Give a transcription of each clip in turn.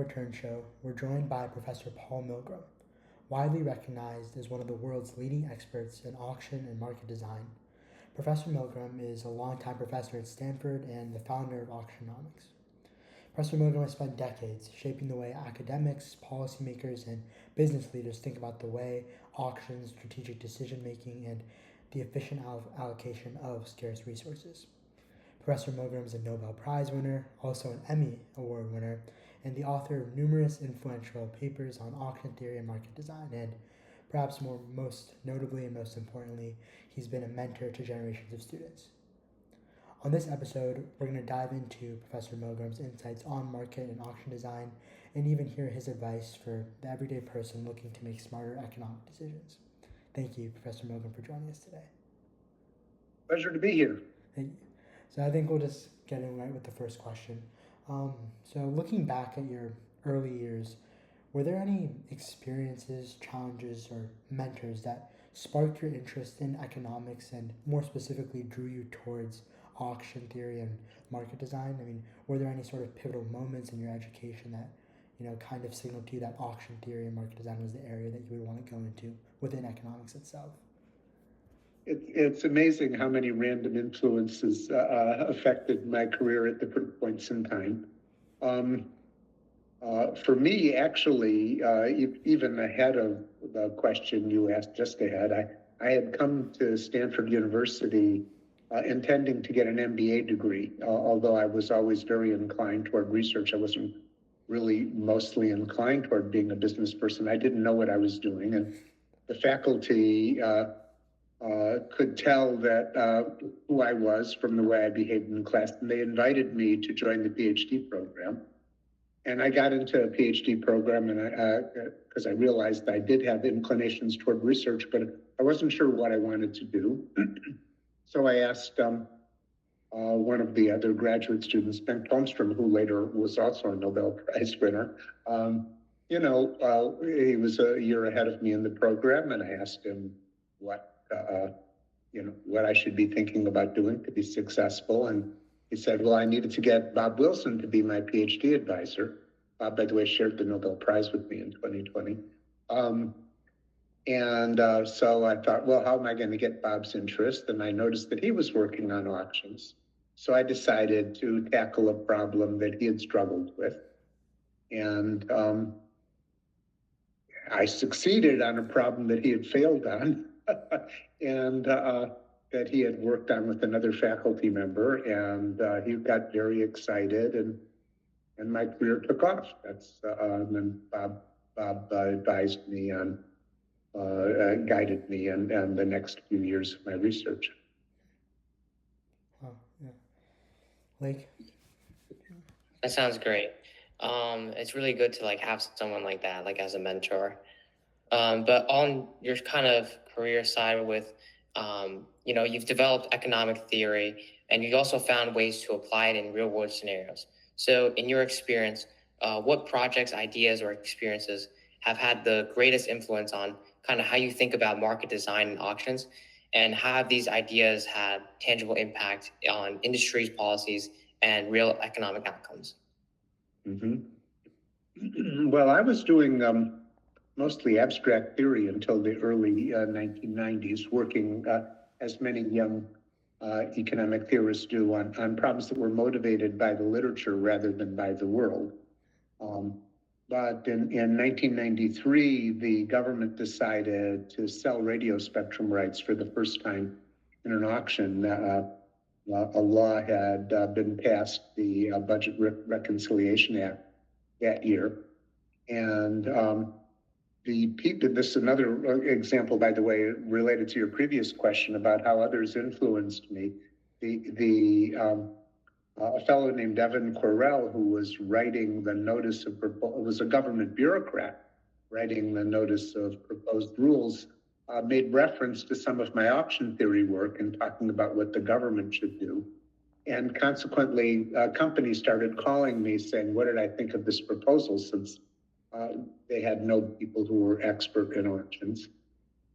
Return Show, we're joined by Professor Paul Milgrom, widely recognized as one of the world's leading experts in auction and market design. Professor Milgrom is a longtime professor at Stanford and the founder of Auctionomics. Professor Milgrom has spent decades shaping the way academics, policymakers, and business leaders think about the way auctions, strategic decision making, and the efficient allocation of scarce resources. Professor Milgrom is a Nobel Prize winner, also an Emmy Award winner, and the author of numerous influential papers on auction theory and market design. And perhaps most notably and most importantly, he's been a mentor to generations of students. On this episode, we're going to dive into Professor Milgrom's insights on market and auction design, and even hear his advice for the everyday person looking to make smarter economic decisions. Thank you, Professor Milgrom, for joining us today. Pleasure to be here. Thank you. So I think we'll just get in right with the first question. So looking back at your early years, were there any experiences, challenges, or mentors that sparked your interest in economics and more specifically drew you towards auction theory and market design? I mean, were there any sort of pivotal moments in your education that, kind of signaled to you that auction theory and market design was the area that you would want to go into within economics itself? It's amazing how many random influences affected my career at different points in time. For me, actually, even ahead of the question you asked just ahead, I had come to Stanford University intending to get an MBA degree, although I was always very inclined toward research. I wasn't really mostly inclined toward being a business person. I didn't know what I was doing, and the faculty could tell that who I was from the way I behaved in class, and they invited me to join the PhD program. And I got into a PhD program, and because I realized I did have inclinations toward research, but I wasn't sure what I wanted to do. So I asked one of the other graduate students, Ben Holmstrom, who later was also a Nobel Prize winner. He was a year ahead of me in the program, and I asked him what I should be thinking about doing to be successful. And he said, well, I needed to get Bob Wilson to be my PhD advisor. Bob, by the way, shared the Nobel Prize with me in 2020. So I thought, well, how am I going to get Bob's interest? And I noticed that he was working on auctions. So I decided to tackle a problem that he had struggled with. And I succeeded on a problem that he had failed on. And that he had worked on with another faculty member, and he got very excited, and my career took off. And then Bob advised me on, guided me, and the next few years of my research. Oh, yeah. Lake? That sounds great. It's really good to have someone like that, as a mentor. But on your kind of career side with, you've developed economic theory, and you've also found ways to apply it in real world scenarios. So in your experience, what projects, ideas, or experiences have had the greatest influence on kind of how you think about market design and auctions, and how have these ideas had tangible impact on industries, policies, and real economic outcomes? Mm-hmm. Well, I was doing mostly abstract theory until the early 1990s, working as many young economic theorists do on problems that were motivated by the literature rather than by the world. But in 1993, the government decided to sell radio spectrum rights for the first time in an auction. A law had been passed, the Budget Reconciliation Act, that year. And this is another example, by the way, related to your previous question about how others influenced me. A fellow named Evan Correll, who was writing the notice of was a government bureaucrat writing the notice of proposed rules, made reference to some of my auction theory work and talking about what the government should do. And consequently, companies started calling me saying, what did I think of this proposal, since they had no people who were expert in auctions.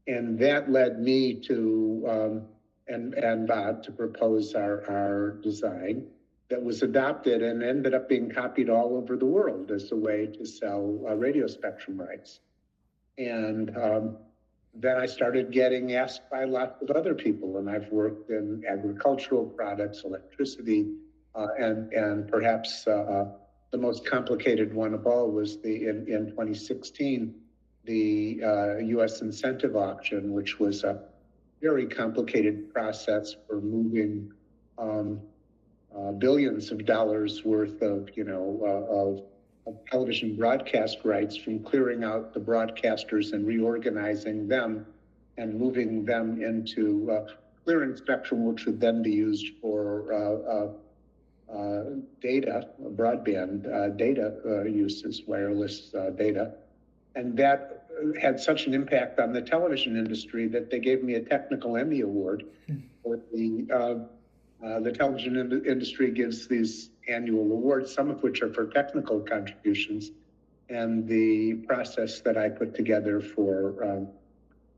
And that led me to, and Bob, to propose our design. that was adopted and ended up being copied all over the world as a way to sell radio spectrum rights. And then I started getting asked by lots of other people, and I've worked in agricultural products, electricity, and perhaps the most complicated one of all was in 2016, the U.S. incentive auction, which was a very complicated process for moving billions of dollars worth of, of television broadcast rights, from clearing out the broadcasters and reorganizing them and moving them into clearing spectrum, which would then be used for data, broadband data uses, wireless data. And that had such an impact on the television industry that they gave me a technical Emmy Award. For the television industry gives these annual awards, some of which are for technical contributions, and the process that I put together for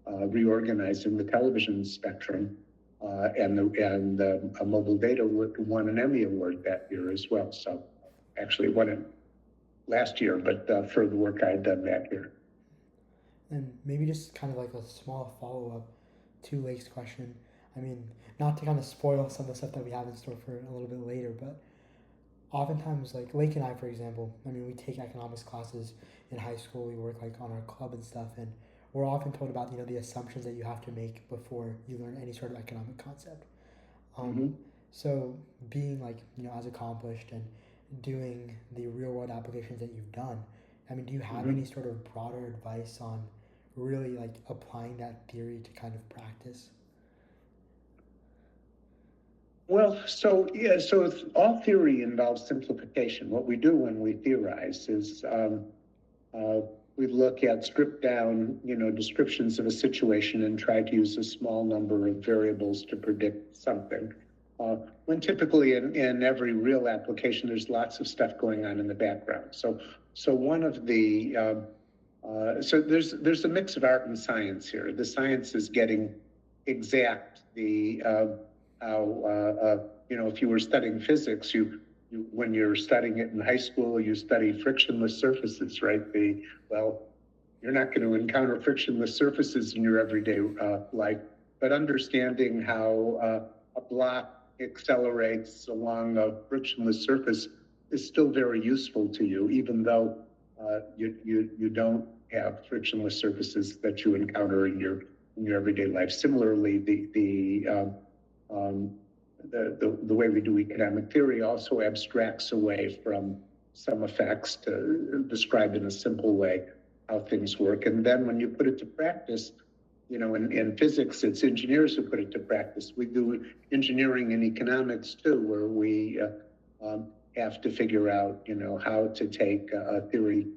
reorganizing the television spectrum and mobile data won an Emmy Award that year as well. So actually won it last year, but for the work I had done that year. And maybe just kind of like a small follow-up to Lake's question. I mean, not to kind of spoil some of the stuff that we have in store for a little bit later, but oftentimes, like Lake and I, for example, I mean, we take economics classes in high school, we work like on our club and stuff, and we're often told about, the assumptions that you have to make before you learn any sort of economic concept. So being like, as accomplished and doing the real world applications that you've done, I mean, do you have any sort of broader advice on really like applying that theory to kind of practice? Well, so all theory involves simplification. What we do when we theorize is we look at stripped down, descriptions of a situation and try to use a small number of variables to predict something. When typically in every real application, there's lots of stuff going on in the background. So one of the so there's a mix of art and science here. The science is getting exact. If you were studying physics, you when you're studying it in high school, you study frictionless surfaces, right? You're not going to encounter frictionless surfaces in your everyday life, but understanding how a block accelerates along a frictionless surface is still very useful to you, even though you don't have frictionless surfaces that you encounter in your everyday life. Similarly, the way we do economic theory also abstracts away from some effects to describe in a simple way how things work. And then when you put it to practice, in physics, it's engineers who put it to practice. We do engineering and economics too, where we have to figure out, how to take a theory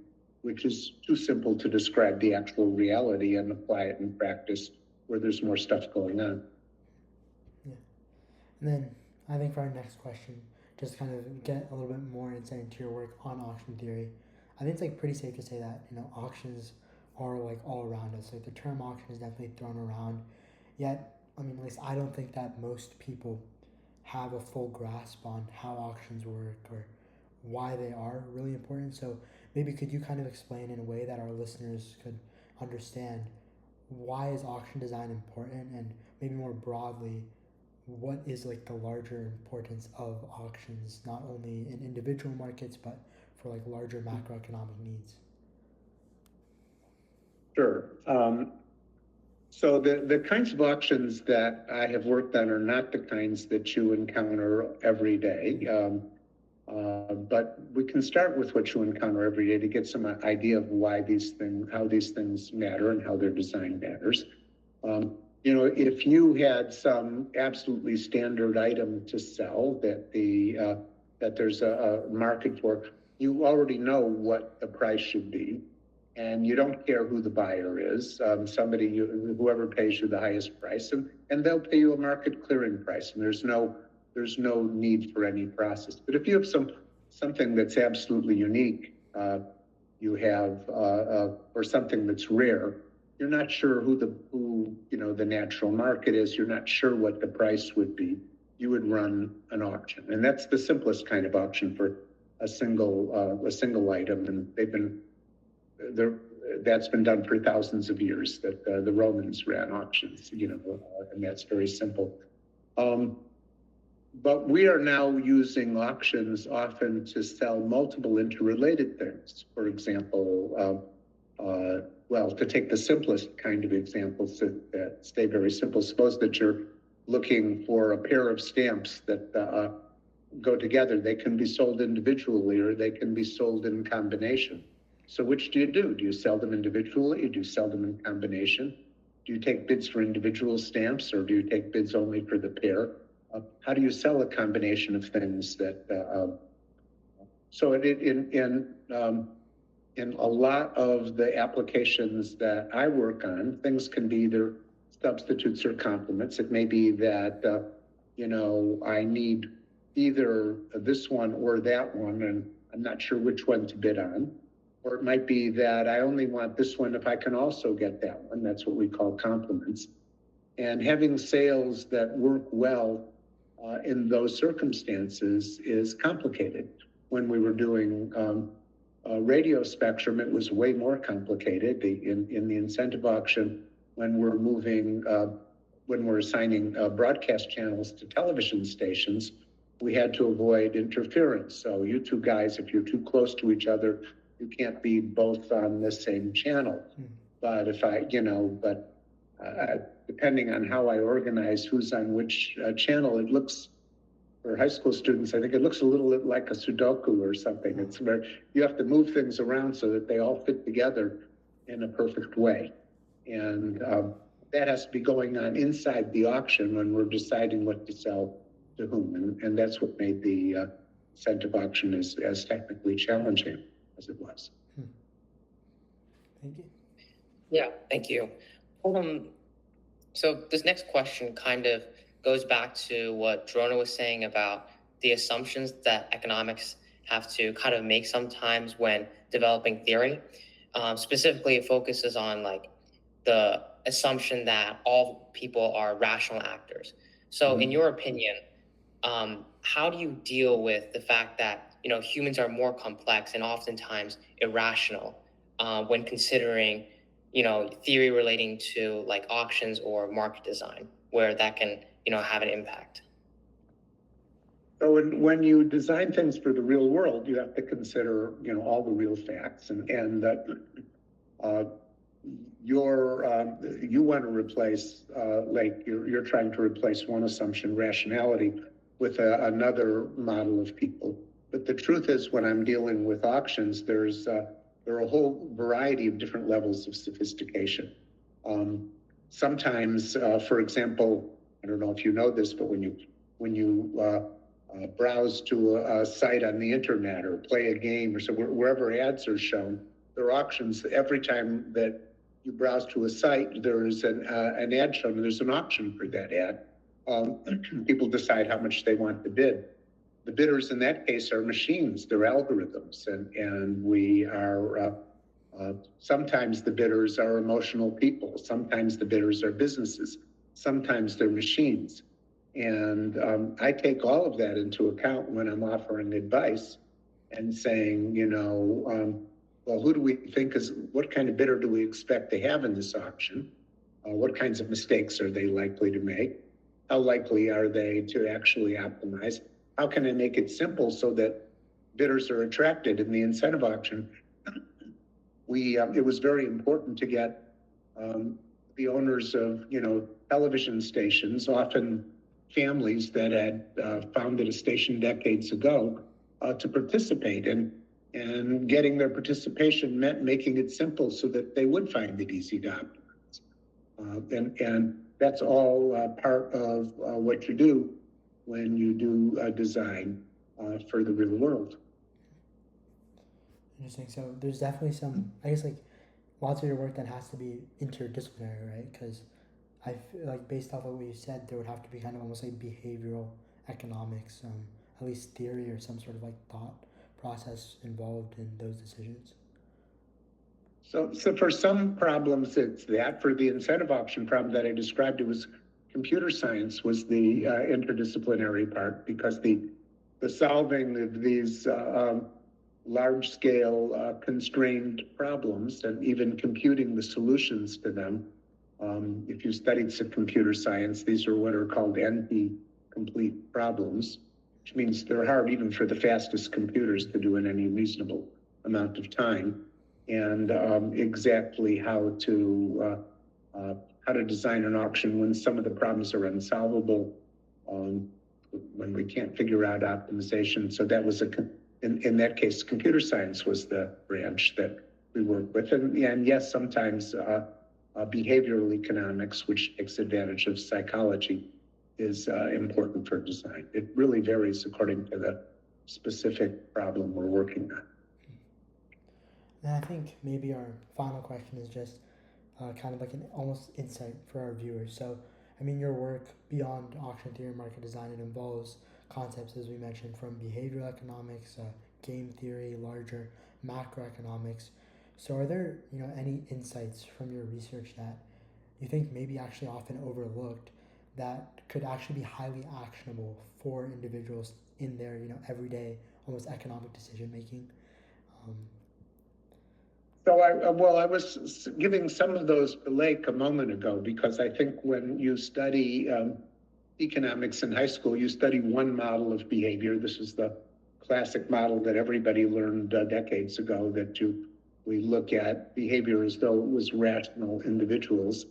which is too simple to describe the actual reality and apply it in practice where there's more stuff going on. Yeah. And then I think for our next question, just kind of get a little bit more insight into your work on auction theory. I think it's like pretty safe to say that, auctions are like all around us. Like the term auction is definitely thrown around. Yet, I mean, at least I don't think that most people have a full grasp on how auctions work or why they are really important. So maybe could you kind of explain in a way that our listeners could understand why is auction design important, and maybe more broadly, what is like the larger importance of auctions, not only in individual markets, but for like larger macroeconomic needs? Sure. So the kinds of auctions that I have worked on are not the kinds that you encounter every day. But we can start with what you encounter every day to get some idea of how these things matter and how their design matters. If you had some absolutely standard item to sell that there's a market for, you already know what the price should be, and you don't care who the buyer is. Whoever pays you the highest price, and they'll pay you a market clearing price, and there's no need for any process. But if you have something that's absolutely unique, or something that's rare, you're not sure who the natural market is. You're not sure what the price would be. you would run an auction. And that's the simplest kind of auction for a single item. And that's been done for thousands of years, that the Romans ran auctions, and that's very simple. But we are now using auctions often to sell multiple interrelated things. For example, to take the simplest kind of examples that stay very simple, suppose that you're looking for a pair of stamps that go together. They can be sold individually or they can be sold in combination. So which do? Do you sell them individually or do you sell them in combination? Do you take bids for individual stamps or do you take bids only for the pair? How do you sell a combination of things that, so in a lot of the applications that I work on, things can be either substitutes or complements. It may be that, I need either this one or that one, and I'm not sure which one to bid on. Or it might be that I only want this one if I can also get that one. That's what we call complements. And having sales that work well in those circumstances is complicated. When we were doing radio spectrum, it was way more complicated. In the incentive auction, when we're assigning broadcast channels to television stations, we had to avoid interference. So you two guys, if you're too close to each other, you can't be both on the same channel. But if depending on how I organize who's on which channel, it looks, for high school students, I think it looks a little bit like a Sudoku or something. It's where you have to move things around so that they all fit together in a perfect way. And that has to be going on inside the auction when we're deciding what to sell to whom. And that's what made the incentive auction as technically challenging as it was. Thank you. Yeah, thank you. So this next question kind of goes back to what Drona was saying about the assumptions that economics have to kind of make sometimes when developing theory. Specifically, it focuses on like the assumption that all people are rational actors. So in your opinion, how do you deal with the fact that humans are more complex and oftentimes irrational when considering theory relating to like auctions or market design, where that can have an impact? So when you design things for the real world, you have to consider all the real facts, and that you want to replace you're trying to replace one assumption, rationality, with another model of people. But the truth is, when I'm dealing with auctions, there are a whole variety of different levels of sophistication. Sometimes, for example, I don't know if you know this, but when you browse to a site on the internet or play a game or so, wherever ads are shown, there are auctions. Every time that you browse to a site, there is an ad shown, and there's an auction for that ad. People decide how much they want to bid. The bidders in that case are machines, they're algorithms, and we are, sometimes the bidders are emotional people, sometimes the bidders are businesses, sometimes they're machines. And I take all of that into account when I'm offering advice and saying, well, who do we think what kind of bidder do we expect to have in this auction? What kinds of mistakes are they likely to make? How likely are they to actually optimize? How can I make it simple so that bidders are attracted in the incentive auction? It was very important to get the owners of television stations, often families that had founded a station decades ago, to participate. And getting their participation meant making it simple so that they would find it easy to optimize. And that's all part of what you do when you do design for the real world. Interesting. So there's definitely some, I guess, like lots of your work that has to be interdisciplinary, right? Because I feel like based off of what you said, there would have to be kind of almost like behavioral economics, at least theory or some sort of like thought process involved in those decisions. So for some problems, it's that. For the incentive auction problem that I described, it was computer science was the interdisciplinary part, because the solving of these large-scale constrained problems and even computing the solutions to them. If you studied some computer science, these are what are called NP-complete problems, which means they're hard even for the fastest computers to do in any reasonable amount of time. And exactly how to design an auction when some of the problems are unsolvable, when we can't figure out optimization. So that was in that case, computer science was the branch that we worked with. And yes, sometimes behavioral economics, which takes advantage of psychology, is important for design. It really varies according to the specific problem we're working on. And I think maybe our final question is just kind of like an almost insight for our viewers. So, I mean, your work beyond auction theory and market design, it involves concepts, as we mentioned, from behavioral economics, game theory, larger macroeconomics. So are there, any insights from your research that you think maybe actually often overlooked that could actually be highly actionable for individuals in their, everyday, almost economic decision making? So I was giving some of those to Lake a moment ago, because I think when you study economics in high school, you study one model of behavior. This is the classic model that everybody learned decades ago, that we look at behavior as though it was rational individuals.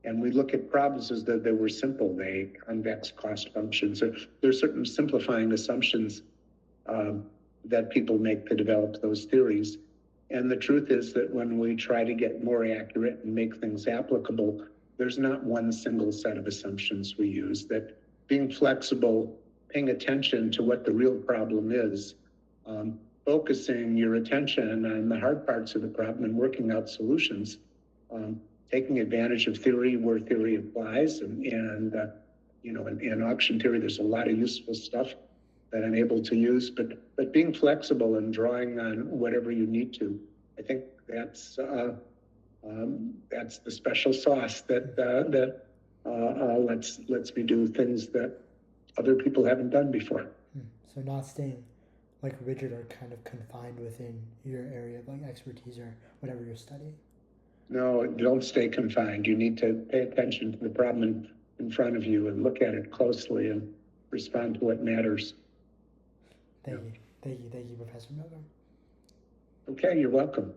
And we look at problems as though they were simple, they convex cost functions. There's certain simplifying assumptions that people make to develop those theories. And the truth is that when we try to get more accurate and make things applicable, there's not one single set of assumptions we use. That being flexible, paying attention to what the real problem is, focusing your attention on the hard parts of the problem and working out solutions, taking advantage of theory where theory applies. And in auction theory, there's a lot of useful stuff that I'm able to use, but being flexible and drawing on whatever you need to, I think that's the special sauce that lets me do things that other people haven't done before. So not staying like rigid or kind of confined within your area of like expertise or whatever you're studying. No, don't stay confined. You need to pay attention to the problem in front of you and look at it closely and respond to what matters. Thank you, Professor Milgrom. Okay, you're welcome.